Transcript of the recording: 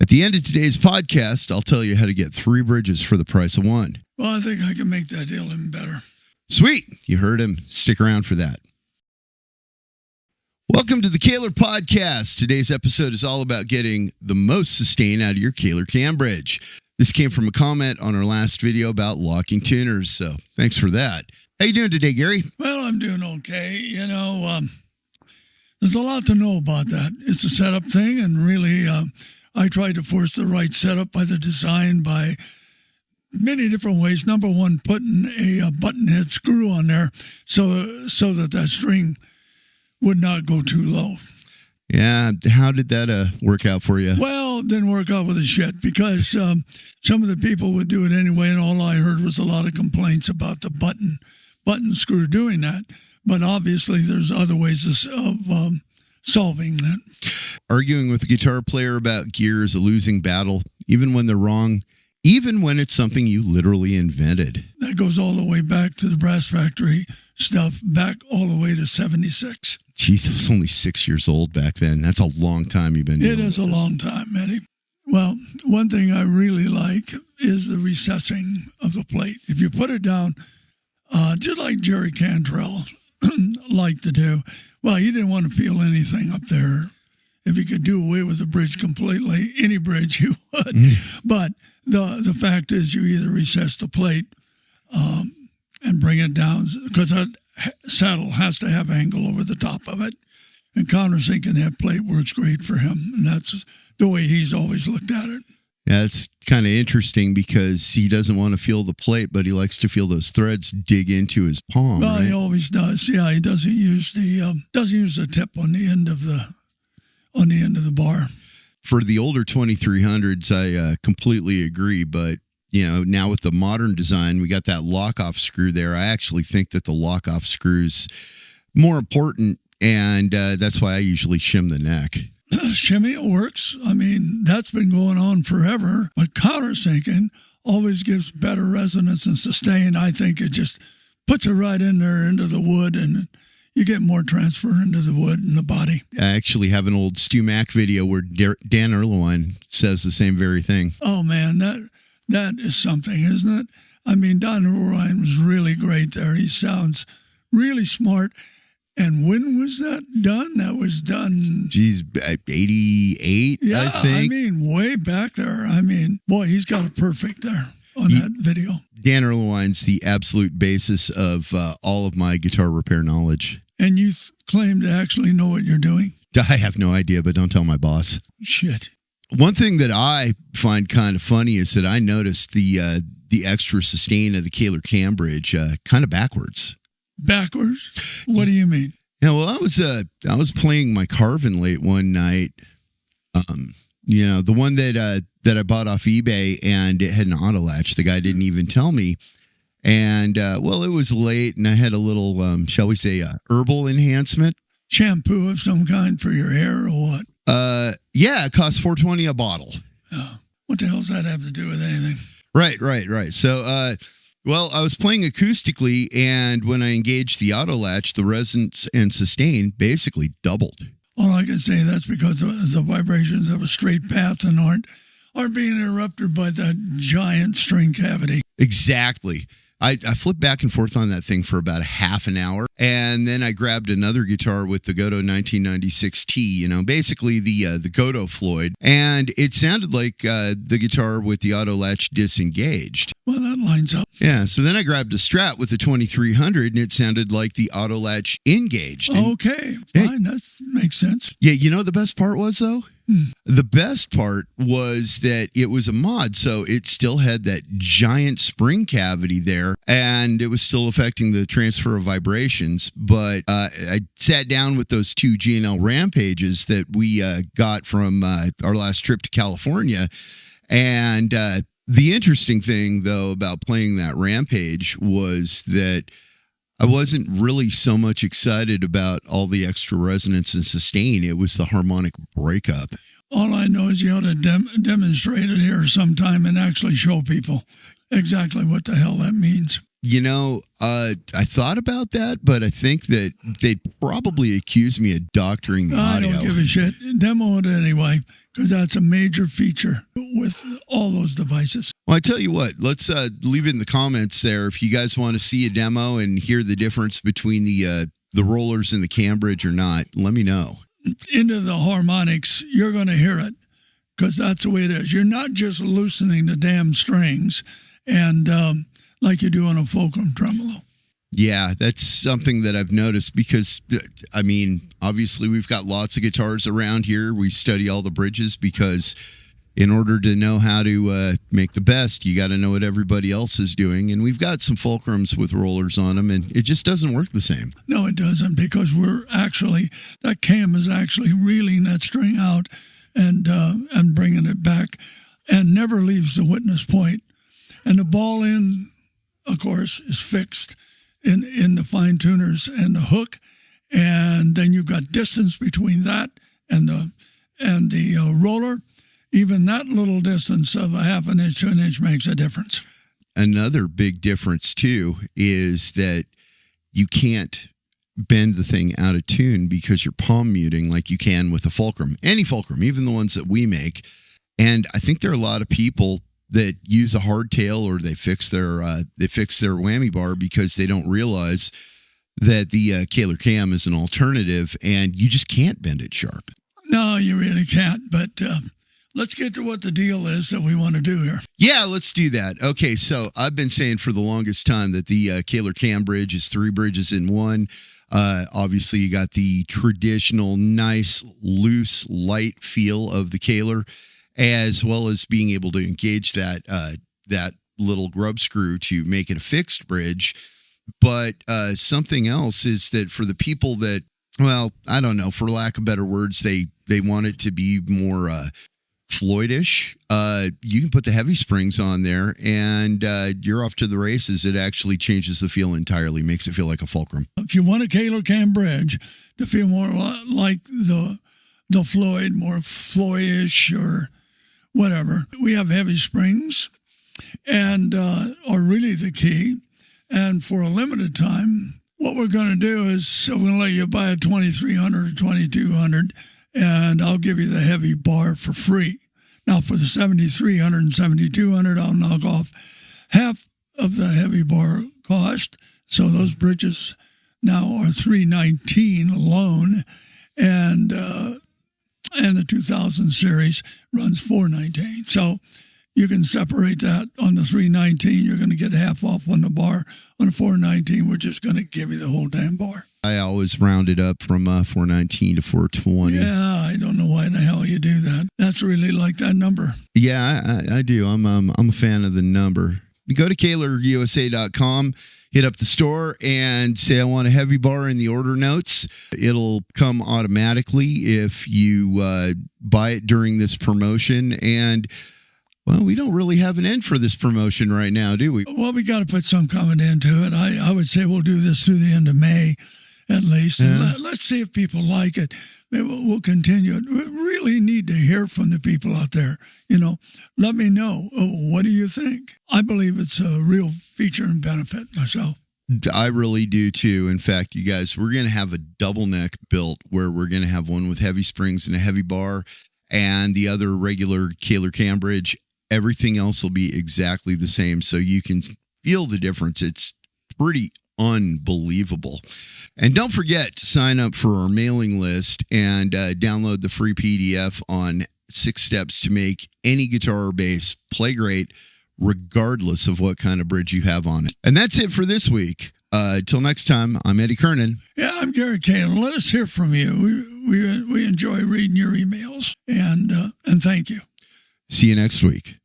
At the end of today's podcast, I'll tell you how to get 3 bridges for the price of 1. Well, I think I can make that deal even better. Sweet. You heard him. Stick around for that. Welcome to the Kahler Podcast. Today's episode is all about getting the most sustain out of your Kahler cam bridge. This came from a comment on our last video about locking tuners, so thanks for that. How you doing today, Gary? Well, I'm doing okay. You know, there's a lot to know about that. It's a setup thing, and really, I tried to force the right setup by the design by many different ways. Number one, putting a button head screw on there so that string would not go too low. Yeah, how did that work out for you? Well, it didn't work out with a shit because some of the people would do it anyway, and all I heard was a lot of complaints about the button screw doing that. But obviously, there's other ways of solving that. Arguing with a guitar player about gear is a losing battle, even when they're wrong, even when it's something you literally invented. That goes all the way back to the Brass Factory stuff, back all the way to 76. Jeez, I was only 6 years old back then. That's a long time you've been doing It is a long time, Eddie. Well, one thing I really like is the recessing of the plate. If you put it down, just like Jerry Cantrell liked to do, well, he didn't want to feel anything up there. If he could do away with the bridge completely, any bridge he would. But the fact is you either recess the plate and bring it down, because that saddle has to have angle over the top of it. And Connor's thinking that plate works great for him, and that's the way he's always looked at it. Yeah, it's kind of interesting because he doesn't want to feel the plate, but he likes to feel those threads dig into his palm. Well, right? He always does. Yeah, he doesn't use the tip on the end of the bar. For the older 2300s, I completely agree. But you know, now with the modern design, we got that lock-off screw there. I actually think that the lock-off screw's more important, and that's why I usually shim the neck. Shimming works. I mean, that's been going on forever. But countersinking always gives better resonance and sustain. I think it just puts it right in there into the wood, and you get more transfer into the wood and the body. I actually have an old Stu Mack video where Dan Erlewine says the same very thing. Oh, man, that is something, isn't it? I mean, Don Erlewine was really great there. He sounds really smart. And when was that done? That was done... Geez, 88, yeah, I think. I mean, way back there. I mean, boy, he's got it perfect there on that video. Dan Erlewine's the absolute basis of all of my guitar repair knowledge. And you claim to actually know what you're doing? I have no idea, but don't tell my boss. Shit. One thing that I find kind of funny is that I noticed the extra sustain of the Kahler cam bridge kind of backwards. Backwards? What do you mean? Yeah, well, I was playing my Carvin late one night. You know, the one that I bought off eBay, and it had an auto latch. The guy didn't even tell me. And well, it was late, and I had a little, shall we say, herbal enhancement. Shampoo of some kind for your hair, or what? Yeah, it costs $4.20 a bottle. Oh, what the hell does that have to do with anything? Right. So, well, I was playing acoustically, and when I engaged the auto latch, the resonance and sustain basically doubled. All I can say, that's because the vibrations have a straight path and aren't being interrupted by that giant string cavity. Exactly. I flipped back and forth on that thing for about a half an hour, and then I grabbed another guitar with the Godot 1996T, you know, basically the Godot Floyd, and it sounded like the guitar with the auto latch disengaged. Well, that lines up. Yeah, so then I grabbed a Strat with the 2300, and it sounded like the auto latch engaged. Okay, fine, that makes sense. Yeah, you know the best part was, though? The best part was that it was a mod, so it still had that giant spring cavity there, and it was still affecting the transfer of vibrations. But I sat down with those 2 G&L Rampages that we got from our last trip to California, and the interesting thing, though, about playing that Rampage was that I wasn't really so much excited about all the extra resonance and sustain. It was the harmonic breakup. All I know is you ought to demonstrate it here sometime and actually show people exactly what the hell that means. I thought about that, but I think that they'd probably accuse me of doctoring the audio. I don't give a shit. Demo it anyway, because that's a major feature with all those devices. Well, I tell you what, let's leave it in the comments there. If you guys want to see a demo and hear the difference between the rollers and the cam bridge or not, let me know. Into the harmonics, you're going to hear it, because that's the way it is. You're not just loosening the damn strings and like you do on a fulcrum tremolo. Yeah, that's something that I've noticed because, obviously we've got lots of guitars around here. We study all the bridges because in order to know how to make the best, you got to know what everybody else is doing. And we've got some fulcrums with rollers on them, and it just doesn't work the same. No, it doesn't, because that cam is actually reeling that string out and bringing it back and never leaves the witness point. And the ball in, of course, is fixed in the fine tuners and the hook, and then you've got distance between that and the roller. Even that little distance of a half an inch to an inch makes a difference. Another big difference too is that you can't bend the thing out of tune because you're palm muting like you can with a fulcrum, any fulcrum, even the ones that we make. And I think there are a lot of people that use a hardtail, or they fix their whammy bar because they don't realize that the Kahler cam is an alternative, and you just can't bend it sharp. No, you really can't. But let's get to what the deal is that we want to do here. Yeah, let's do that. Okay, so I've been saying for the longest time that the Kahler cam bridge is 3 bridges in one. Obviously, you got the traditional, nice, loose, light feel of the Kahler, as well as being able to engage that little grub screw to make it a fixed bridge. But something else is that for the people that, well, I don't know, for lack of better words, they want it to be more Floydish. You can put the heavy springs on there, and you're off to the races. It actually changes the feel entirely, makes it feel like a fulcrum. If you want a Kahler cam bridge to feel more like the Floyd, more Floyish or whatever, we have heavy springs and are really the key. And for a limited time, what we're going to do is we're going to let you buy a 2300 or 2200, and I'll give you the heavy bar for free. Now, for the 7300 and 7200, I'll knock off half of the heavy bar cost. So those bridges now are $319 alone, and the 2000 series runs $419. So you can separate that. On the $319, you're going to get half off on the bar. On the $419, we're just going to give you the whole damn bar. I always round it up from $419 to $420. Yeah, I don't know why the hell you do that. That's really like that number. Yeah, I do. I'm a fan of the number. You go to KahlerUSA.com, hit up the store, and say I want a heavy bar in the order notes. It'll come automatically if you buy it during this promotion. And well, we don't really have an end for this promotion right now, do we? Well, we got to put some comment into it. I would say we'll do this through the end of May, at least. Yeah. And let's see if people like it. Maybe we'll continue it. We really need to hear from the people out there. Let me know. What do you think? I believe it's a real feature and benefit myself. I really do too. In fact, you guys, we're going to have a double neck built where we're going to have one with heavy springs and a heavy bar, and the other regular Kahler cam bridge. Everything else will be exactly the same, so you can feel the difference. It's pretty unbelievable. And don't forget to sign up for our mailing list and download the free PDF on 6 steps to make any guitar or bass play great, regardless of what kind of bridge you have on it. And that's it for this week. Till next time, I'm Eddie Kernan. Yeah, I'm Gary Cantrell. Let us hear from you. We enjoy reading your emails, and thank you. See you next week.